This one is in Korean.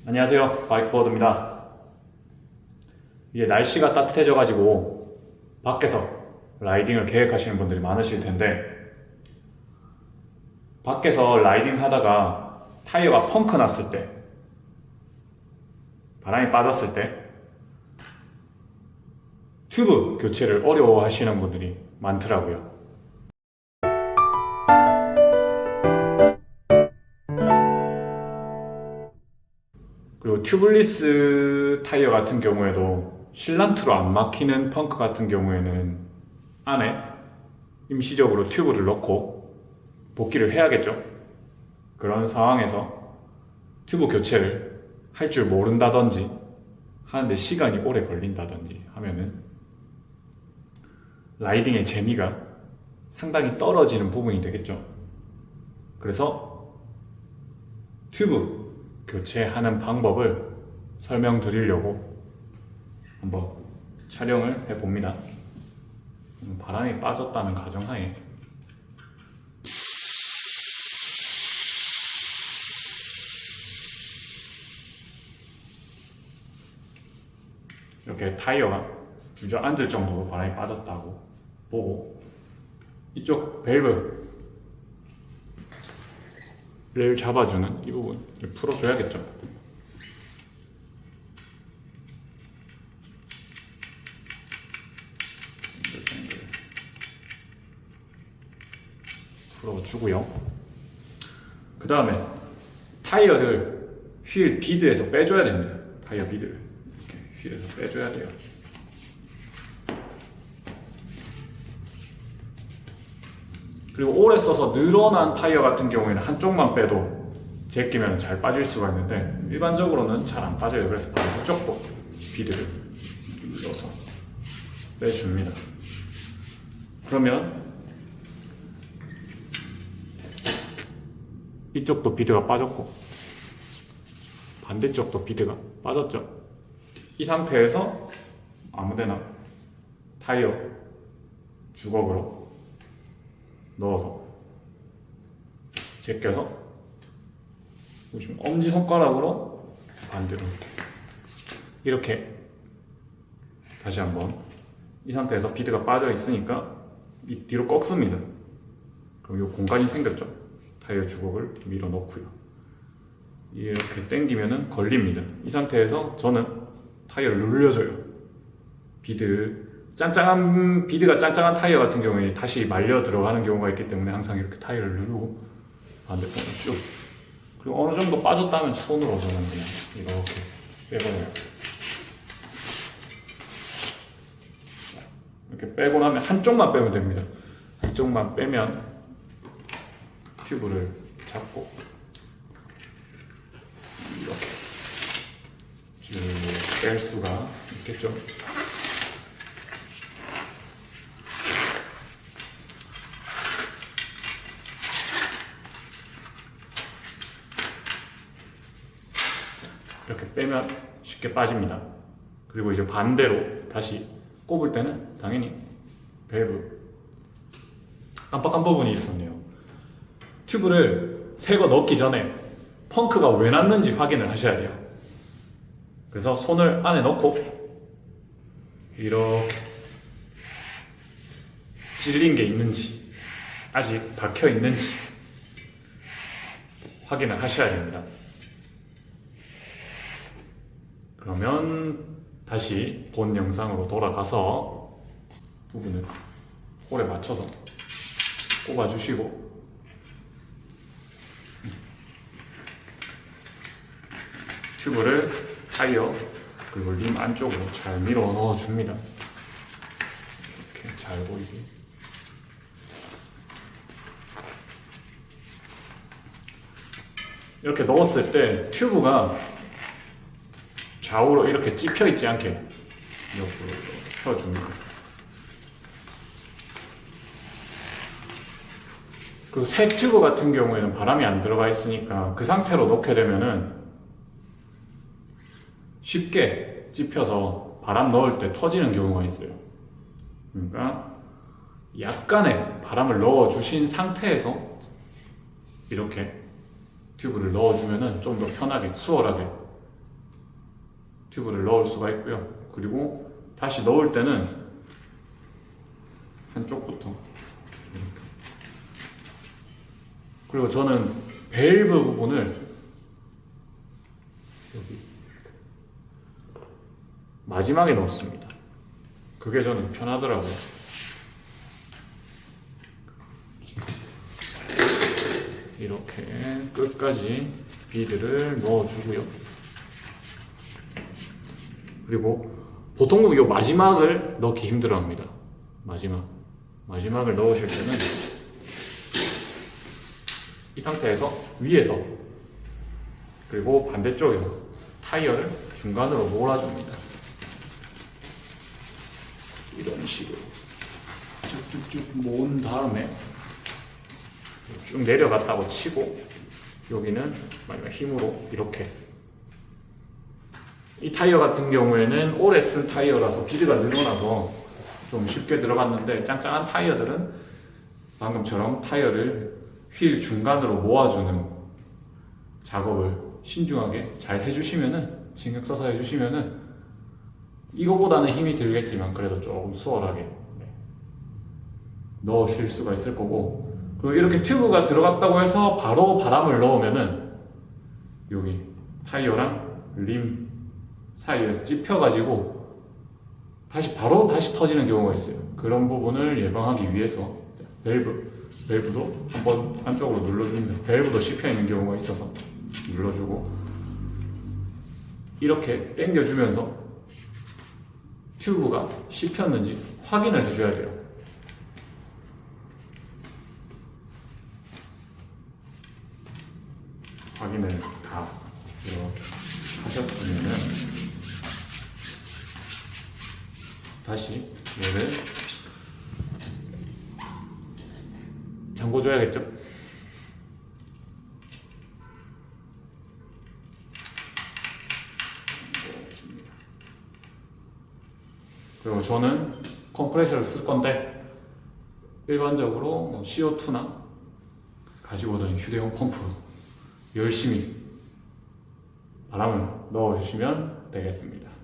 안녕하세요, 바이크보드입니다. 이게 날씨가 따뜻해져가지고 밖에서 라이딩을 계획하시는 분들이 많으실 텐데, 밖에서 라이딩 하다가 타이어가 펑크 났을 때, 바람이 빠졌을 때 튜브 교체를 어려워하시는 분들이 많더라고요. 그리고 튜블리스 타이어 같은 경우에도 실란트로 안 막히는 펑크 같은 경우에는 안에 임시적으로 튜브를 넣고 복귀를 해야겠죠. 그런 상황에서 튜브 교체를 할 줄 모른다든지 하는데 시간이 오래 걸린다든지 하면은 라이딩의 재미가 상당히 떨어지는 부분이 되겠죠. 그래서 튜브 교체하는 방법을 설명드리려고 한번 촬영을 해봅니다. 바람이 빠졌다는 가정하에 이렇게 타이어가 주저앉을 정도로 바람이 빠졌다고 보고 이쪽 밸브를 잡아주는 이 부분을 풀어줘야겠죠. 풀어주고요. 그 다음에 타이어를 휠 비드에서 빼줘야 됩니다. 타이어 비드를 이렇게 휠에서 빼줘야 돼요. 그리고 오래 써서 늘어난 타이어 같은 경우에는 한쪽만 빼도 제끼면 잘 빠질 수가 있는데 일반적으로는 잘 안 빠져요. 그래서 반대쪽도 비드를 눌러서 빼줍니다. 그러면 이쪽도 비드가 빠졌고 반대쪽도 비드가 빠졌죠. 이 상태에서 아무데나 타이어 주걱으로 넣어서 제껴서 보시면 엄지손가락으로 반대로 이렇게 다시 한번 이 상태에서 비드가 빠져 있으니까 이 뒤로 꺾습니다. 그럼 이 공간이 생겼죠. 타이어 주걱을 밀어 넣고요. 이렇게 당기면은 걸립니다. 이 상태에서 저는 타이어를 눌려줘요. 비드가 짱짱한 타이어 같은 경우에 다시 말려 들어가는 경우가 있기 때문에 항상 이렇게 타이어를 누르고 반대편을 쭉, 그리고 어느 정도 빠졌다면 손으로 저는 그냥 이렇게 빼버려요. 이렇게 빼고 나면 한쪽만 빼면 됩니다. 한쪽만 빼면 튜브를 잡고 이렇게 쭉 뺄 수가 있겠죠. 이렇게 빼면 쉽게 빠집니다. 그리고 이제 반대로 다시 꼽을 때는 당연히 밸브 깜빡한 부분이 있었네요. 튜브를 새 거 넣기 전에 펑크가 왜 났는지 확인을 하셔야 돼요. 그래서 손을 안에 넣고 이렇게 찔린 게 있는지 아직 박혀 있는지 확인을 하셔야 됩니다. 그러면 다시 본 영상으로 돌아가서 부분을 홀에 맞춰서 꼽아주시고 튜브를 타이어 그리고 림 안쪽으로 잘 밀어 넣어줍니다. 이렇게 잘 보이게. 이렇게 넣었을 때 튜브가 좌우로 이렇게 찝혀 있지 않게 옆으로 펴줍니다. 그 새 튜브 같은 경우에는 바람이 안 들어가 있으니까 그 상태로 넣게 되면은 쉽게 찝혀서 바람 넣을 때 터지는 경우가 있어요. 그러니까 약간의 바람을 넣어주신 상태에서 이렇게 튜브를 넣어주면은 좀 더 편하게, 수월하게 튜브를 넣을 수가 있고요. 그리고 다시 넣을 때는 한쪽부터 이렇게. 그리고 저는 밸브 부분을 여기 마지막에 넣습니다. 그게 저는 편하더라고요. 이렇게 끝까지 비드를 넣어주고요. 그리고 보통 이 마지막을 넣기 힘들어합니다. 마지막을 넣으실 때는 이 상태에서 위에서 그리고 반대쪽에서 타이어를 중간으로 몰아줍니다. 이런 식으로 쭉쭉쭉 모은 다음에 쭉 내려갔다고 치고 여기는 마지막 힘으로 이렇게. 이 타이어 같은 경우에는 오래 쓴 타이어라서 비드가 늘어나서 좀 쉽게 들어갔는데, 짱짱한 타이어들은 방금처럼 타이어를 휠 중간으로 모아주는 작업을 신중하게 잘 해주시면은, 신경 써서 해주시면은 이거보다는 힘이 들겠지만 그래도 조금 수월하게 넣으실 수가 있을 거고. 그리고 이렇게 튜브가 들어갔다고 해서 바로 바람을 넣으면은 여기 타이어랑 림 사이에서 찝혀가지고 바로 다시 터지는 경우가 있어요. 그런 부분을 예방하기 위해서 밸브도 한번 한쪽으로 눌러주면, 밸브도 씹혀있는 경우가 있어서 눌러주고 이렇게 당겨주면서 튜브가 씹혔는지 확인을 해줘야 돼요. 확인을 다 하셨으면은 다시 얘를 잠궈줘야겠죠? 그리고 저는 컴프레셔를 쓸 건데 일반적으로 뭐 CO2나 가지고 다니는 휴대용 펌프로 열심히 바람을 넣어주시면 되겠습니다.